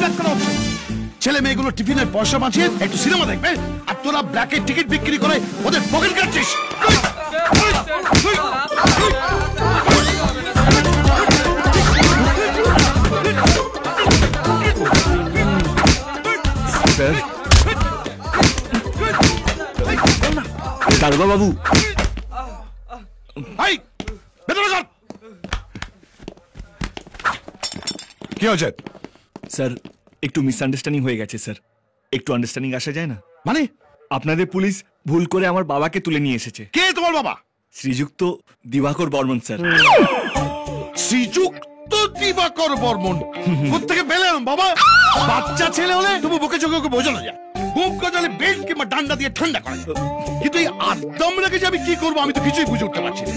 Black করা হচ্ছে। ছেলে মেয়েগুলো টিফিনের পয়সা বাঁচিয়ে একটু সিনেমা দেখবে, আর তোরা ব্ল্যাকের টিকিট বিক্রি করে ওদের পকেট কাটছিস। দারোগা বাবু, কি হয়েছে? স্যার একটু মিসআন্ডারস্ট্যান্ডিং হয়ে গেছে স্যার, একটু আন্ডারস্ট্যান্ডিং আসা যায় না? মানে আপনাদের পুলিশ ভুল করে আমার বাবাকে তুলে নিয়ে এসেছে। কে তোমার বাবা? শ্রীযুক্ত দিবাকর বর্মন স্যার। শ্রীযুক্ত দিবাকর বর্মন? কোত্থেকে পেলেন বাবা? বাচ্চা ছেলে হলে তবু বুকে চোখে ওকে বোঝানো যায়, বুক গজালে বেল্ট কিংবা ডান্ডা দিয়ে ঠান্ডা করে, কিন্তু এই আদম রেখে যে আমি কি করবো আমি তো কিছুই বুঝে উঠতে পারছি না।